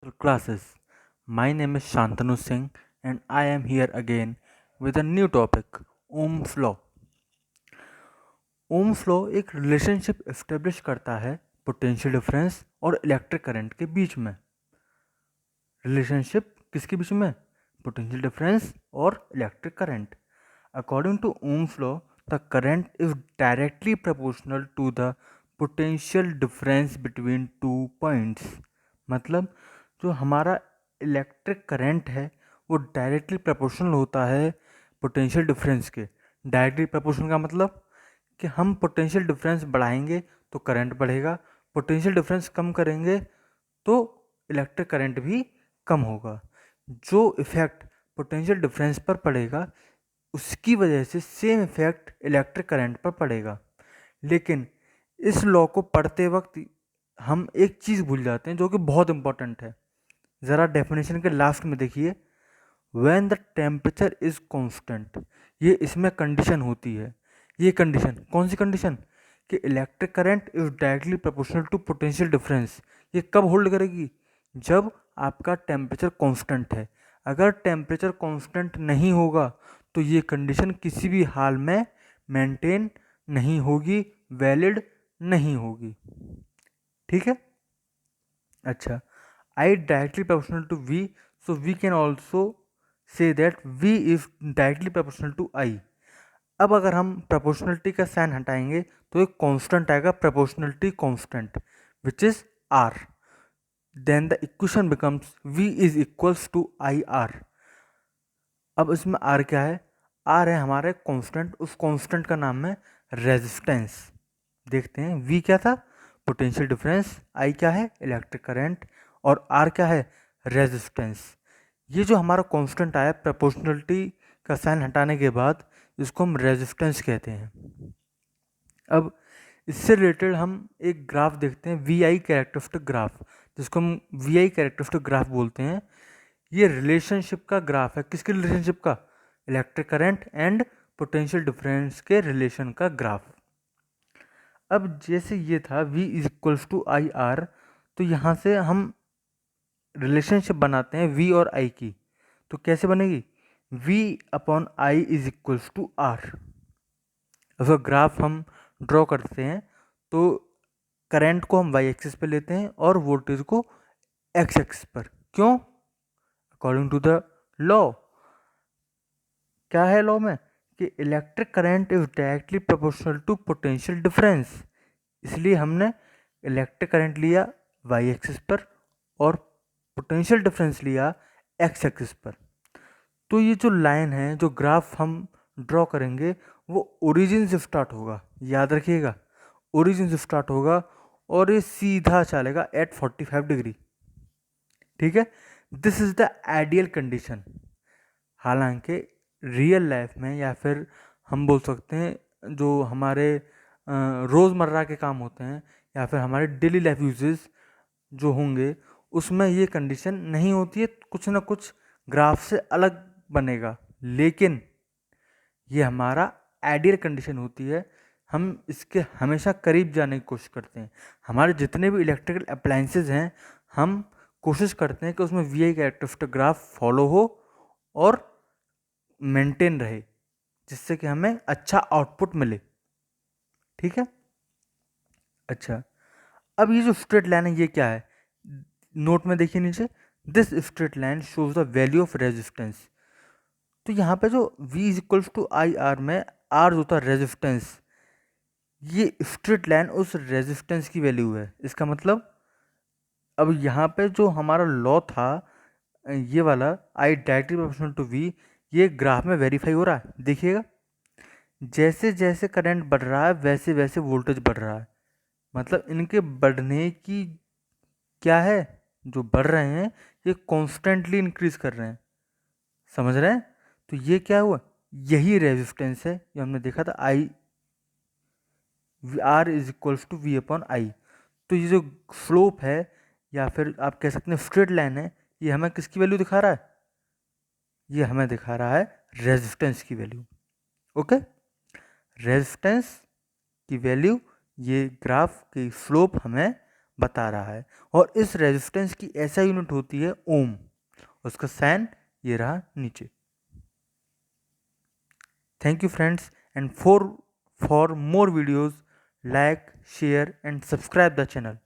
Classes. My name is Shantanu Singh and I am here again with a new topic, Ohm's Law. Ohm's Law एक relationship establish करता है potential difference और electric current के बीच में। Relationship किसके बीच में? पोटेंशियल डिफरेंस और electric current. According to Ohm's law, the current is directly proportional to the potential difference between two points. मतलब जो हमारा इलेक्ट्रिक करंट है वो डायरेक्टली प्रोपोर्शनल होता है पोटेंशियल डिफरेंस के। डायरेक्टली प्रोपोर्शनल का मतलब कि हम पोटेंशियल डिफरेंस बढ़ाएंगे तो करंट बढ़ेगा, पोटेंशियल डिफरेंस कम करेंगे तो इलेक्ट्रिक करंट भी कम होगा। जो इफेक्ट पोटेंशियल डिफरेंस पर पड़ेगा उसकी वजह से सेम इफेक्ट इलेक्ट्रिक करंट पर पड़ेगा। लेकिन इस लॉ को पढ़ते वक्त हम एक चीज़ भूल जाते हैं जो कि बहुत इंपॉर्टेंट है। ज़रा डेफिनेशन के लास्ट में देखिए, when the temperature is constant, ये इसमें कंडीशन होती है। ये कंडीशन कौन सी कंडीशन? कि electric current is directly proportional to potential difference. ये कब होल्ड करेगी? जब आपका टेम्परेचर कांस्टेंट है। अगर टेम्परेचर कांस्टेंट नहीं होगा तो ये कंडीशन किसी भी हाल में मेंटेन नहीं होगी, वैलिड नहीं होगी। ठीक है। अच्छा, I directly proportional to V, so we can also say that V is directly proportional to I. अब अगर हम प्रोपोर्शनलिटी का साइन हटाएंगे तो एक कांस्टेंट आएगा, proportionality constant, which is R. Then the equation becomes V is equals to I R. अब इसमें R क्या है? R है हमारे कांस्टेंट, उस कांस्टेंट का नाम है रेजिस्टेंस। देखते हैं, V क्या था? पोटेंशियल डिफरेंस, I क्या है? इलेक्ट्रिक करंट, और R क्या है? रेजिस्टेंस। ये जो हमारा कांस्टेंट आया प्रोपोर्शनलिटी का साइन हटाने के बाद, इसको हम रेजिस्टेंस कहते हैं। अब इससे रिलेटेड हम एक ग्राफ देखते हैं, वी आई कैरेक्टरिस्टिक ग्राफ, जिसको हम वी आई कैरेक्टरिस्टिक ग्राफ बोलते हैं। ये रिलेशनशिप का ग्राफ है। किसके रिलेशनशिप का? Electric current and potential difference के रिलेशन का ग्राफ। अब जैसे ये था V is equals to I R, तो यहाँ से हम रिलेशनशिप बनाते हैं V और I की। तो कैसे बनेगी? V upon I is equals to R. अगर ग्राफ हम ड्रॉ करते हैं तो करंट को हम वाई एक्सिस पे लेते हैं और वोल्टेज को एक्स एक्सिस पर। क्यों? According to the law. क्या है लॉ में? कि electric current is directly proportional to potential difference. इसलिए हमने इलेक्ट्रिक करंट लिया वाई एक्सिस पर और पोटेंशियल डिफरेंस लिया एक्स एक्सिस पर। तो ये जो लाइन है, जो ग्राफ हम ड्रॉ करेंगे, वो ओरिजिन से स्टार्ट होगा। याद रखिएगा, ओरिजिन से स्टार्ट होगा और ये सीधा चलेगा एट 45 डिग्री। ठीक है। This is the ideal condition. हालांकि रियल लाइफ में, या फिर हम बोल सकते हैं जो हमारे रोज़मर्रा के काम होते हैं या फिर हमारे डेली लाइफ यूजेस जो होंगे, उसमें ये कंडीशन नहीं होती है। कुछ ना कुछ ग्राफ से अलग बनेगा, लेकिन ये हमारा आइडियल कंडीशन होती है। हम इसके हमेशा करीब जाने की कोशिश करते हैं। हमारे जितने भी इलेक्ट्रिकल अप्लायंसेज हैं, हम कोशिश करते हैं कि उसमें V I characteristic graph follow हो और मेंटेन रहे, जिससे कि हमें अच्छा आउटपुट मिले। ठीक है। अच्छा, अब ये जो स्ट्रेट लाइन है, ये क्या है? नोट में देखिए नीचे, this straight line shows the value of resistance. तो यहाँ पे जो V is equals to I R में R जो था रेजिस्टेंस, ये स्ट्रेट लाइन उस रेजिस्टेंस की वैल्यू है। इसका मतलब अब यहाँ पे जो हमारा लॉ था, ये वाला I directly proportional to V, ये ग्राफ में वेरीफाई हो रहा है। देखिएगा, जैसे जैसे करंट बढ़ रहा है वैसे वैसे वोल्टेज बढ़ रहा है। मतलब इनके बढ़ने की क्या है, जो बढ़ रहे हैं ये कॉन्स्टेंटली इंक्रीज कर रहे हैं। समझ रहे हैं? तो ये क्या हुआ? यही रेजिस्टेंस है, ये हमने देखा था, I R is equals to V upon I. तो ये जो स्लोप है, या फिर आप कह सकते हैं स्ट्रेट लाइन है, ये हमें किसकी वैल्यू दिखा रहा है? ये हमें दिखा रहा है रेजिस्टेंस की वैल्यू। ओके, रेजिस्टेंस की वैल्यू, ये ग्राफ की स्लोप हमें बता रहा है। और इस रेजिस्टेंस की ऐसा यूनिट होती है ओम, उसका साइन ये रहा नीचे। Thank you friends, and for more videos, like, share and subscribe the channel.